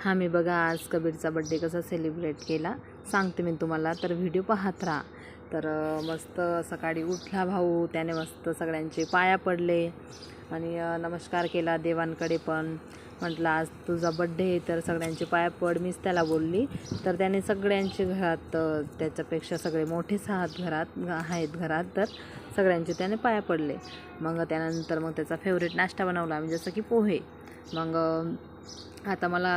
हा मी बघा आज कबीरचा बड्डे कसा सेलिब्रेट केला सांगते मी तुम्हाला, तर व्हिडिओ पाहत राहा. तर मस्त सकाळी उठला भाऊ, त्याने मस्त सगळ्यांचे पाया पडले आणि नमस्कार केला देवांकडे. पण म्हटलं आज तुझा बड्डे तर सगळ्यांचे पाया पड, मीच त्याला बोलली. तर त्याने सगळ्यांचे घरात, त्याच्यापेक्षा सगळे मोठेच आहेत घरात, तर सगळ्यांचे त्याने पाया पडले. मग त्यानंतर मग त्याचा फेवरेट नाश्ता बनवला आम्ही, जसं की पोहे. मग आता मला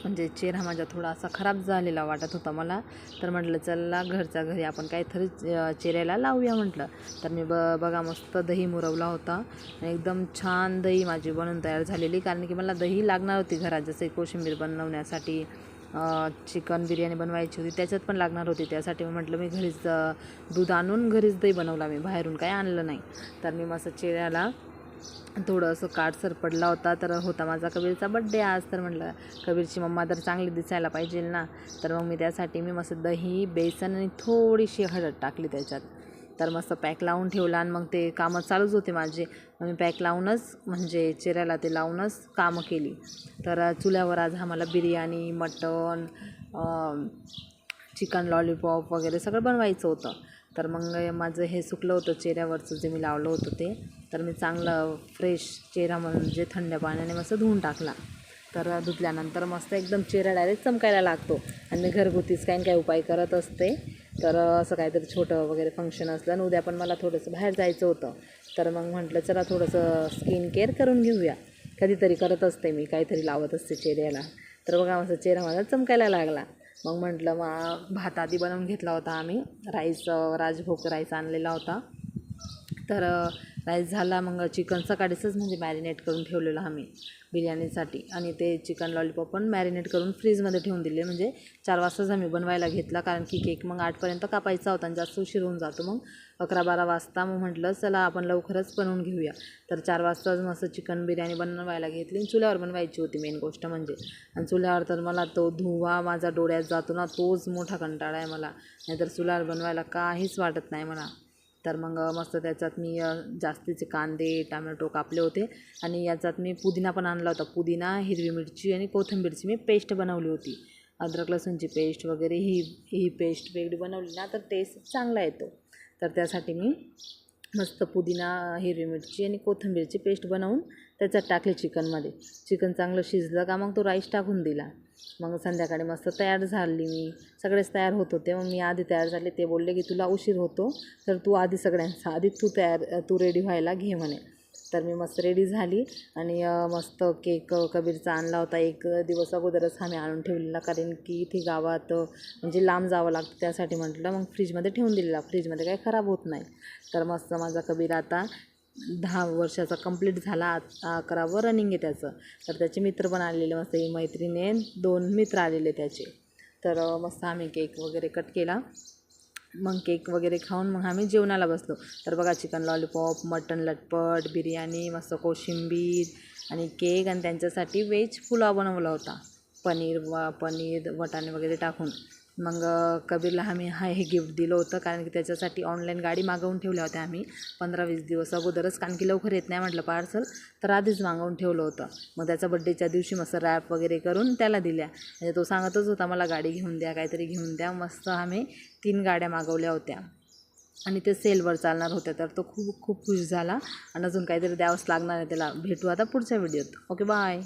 म्हणजे चेहरा माझा थोडासा खराब झालेला वाटत होता मला, तर म्हटलं चला घरच्या घरी आपण काहीतरी चेहऱ्याला लावूया म्हटलं. तर मी बघा मस्त दही मुरवला होता आणि एकदम छान दही माझी बनवून तयार झालेली, कारण की मला दही लागणार होती घरात, जसे कोशिंबीर बनवण्यासाठी, चिकन बिर्याणी बनवायची होती त्याच्यात पण लागणार होती. त्यासाठी म्हटलं मी घरीच दूध आणून घरीच दही बनवला, मी बाहेरून काही आणलं नाही. तर मी मस्त चेहऱ्याला थोडंसं काळसर पडला होता, तर होता माझा कबीरचा बड्डे आज. तर म्हटलं कबीरची मम्मा तर चांगली दिसायला पाहिजे ना, तर मग मी त्यासाठी मस्त दही, बेसन आणि थोडीशी हळद टाकली त्याच्यात. तर मस्त पॅक लावून ठेवला आणि मग ते कामं चालूच होते माझे. मग मी पॅक लावूनच म्हणजे चेहऱ्याला ते लावूनच कामं केली. तर चुल्यावर आज आम्हाला बिर्याणी, मटण, चिकन लॉलीपॉप वगैरे सगळं बनवायचं होतं. तर मग माझं हे सुकलं होतं चेहऱ्यावरचं जे मी लावलं होतं ते, तर मी चांगलं फ्रेश चेहरा म्हणजे थंड पाण्याने मस्त धुवून टाकला. तर धुतल्यानंतर मस्त एकदम चेहरा डायरेक्ट चमकायला लागतो. आणि मी घरगुतीच काही ना काही उपाय करत असते. तर असं काहीतरी छोटं वगैरे फंक्शन असलं आणि उद्या पण मला थोडंसं बाहेर जायचं होतं, तर मग म्हटलं चला थोडंसं स्किन केअर करून घेऊया. कधीतरी करत असते मी, काहीतरी लावत असते चेहऱ्याला. तर बघा मस्त चेहरा माझा चमकायला लागला. मग म्हटलं भात आधी बनवून घेतला होता आम्ही, राजभोग राईस आणलेला होता. तर राईस झाला. मग चिकन सकाळीच म्हणजे मॅरिनेट करून ठेवलेलं आम्ही बिर्याणीसाठी, आणि ते चिकन लॉलीपॉप पण मॅरिनेट करून फ्रीजमध्ये ठेवून दिले. म्हणजे 4 वाजताच आम्ही बनवायला घेतला, कारण की केक मग 8पर्यंत कापायचा होता आणि जास्त उशीर होऊन जातो. मग 11-12 वाजता मग म्हटलं चला आपण लवकरच बनवून घेऊया. तर 4 वाजताच मस्त चिकन बिर्याणी बनवायला घेतली. चुल्यावर बनवायची होती मेन गोष्ट म्हणजे. आणि चुल्यावर तर मला तो धुवा माझा डोळ्यात जातो ना, तोच मोठा कंटाळा आहे मला. नाहीतर चुल्यावर बनवायला काहीच वाटत नाही मला. तर मग मस्त त्याच्यात मी जास्तीचे कांदे, टमॅटो कापले होते आणि याच्यात मी पुदिना पण आणला होता. पुदिना, हिरवी मिरची आणि कोथिंबीरची मी पेस्ट बनवली होती. अद्रक लसूणची पेस्ट वगैरे ही पेस्ट वेगळी बनवली ना, तर टेस्ट चांगला येतो. तर त्यासाठी मी मस्त पुदिना, हिरवी मिरची आणि कोथिंबीरची पेस्ट बनवून त्याच्यात टाकली चिकनमध्ये. चिकन चांगलं शिजलं का मग तो राईस टाकून दिला. मग संध्याकाळी मस्त तयार झाली मी. सगळेच तयार होत होते. मग मी आधी तयार झाले. ते बोलले की तुला उशीर होतो, तर तू आधी सगळ्यांचा आधी तू रेडी व्हायला घे म्हणे. तर मी मस्त रेडी झाली आणि मस्त केक कबीरचा आणला होता. 1 दिवस अगोदरच आम्ही आणून ठेवलेला, कारण की इथे गावात म्हणजे लांब जावं लागतं, त्यासाठी म्हटलं मग फ्रीजमध्ये ठेवून दिलेला. फ्रीजमध्ये काही खराब होत नाही. तर मस्त माझा कबीर आता 10 वर्षाचा कंप्लीट झाला, 11वं रनिंग आहे त्याचं. तर त्याचे मित्र पण आलेले, मस्त ही मैत्रिणी 2 मित्र आलेले त्याचे. तर मस्त आम्ही केक वगैरे कट केला. मग केक वगैरे खाऊन मग आम्ही जेवणाला बसलो. तर बघा चिकन लॉलीपॉप, मटण लटपट, बिर्याणी, मस्त कोशिंबीर आणि केक, आणि त्यांच्यासाठी व्हेज पुलाव बनवला होता, पनीर वाटाणे वगैरे टाकून. मग कबीरला आम्ही हे गिफ्ट दिलं होतं, कारण की त्याच्यासाठी ऑनलाईन गाडी मागवून ठेवल्या होत्या आम्ही 15-20 दिवस अगोदरच, कारण की लवकर येत नाही म्हटलं पार्सल, तर आधीच मागवून ठेवलं होतं. मग त्याचा बड्डेच्या दिवशी मस्त रॅप वगैरे करून त्याला दिल्या. म्हणजे तो सांगतच होता मला गाडी घेऊन द्या, काहीतरी घेऊन द्या. मस्त आम्ही 3 गाड्या मागवल्या होत्या आणि ते सेलवर चालणार होत्या. तर तो खूप खूप खुश झाला आणि अजून काहीतरी द्यावंच लागणार आहे त्याला. भेटू आता पुढच्या व्हिडिओत. Okay, bye.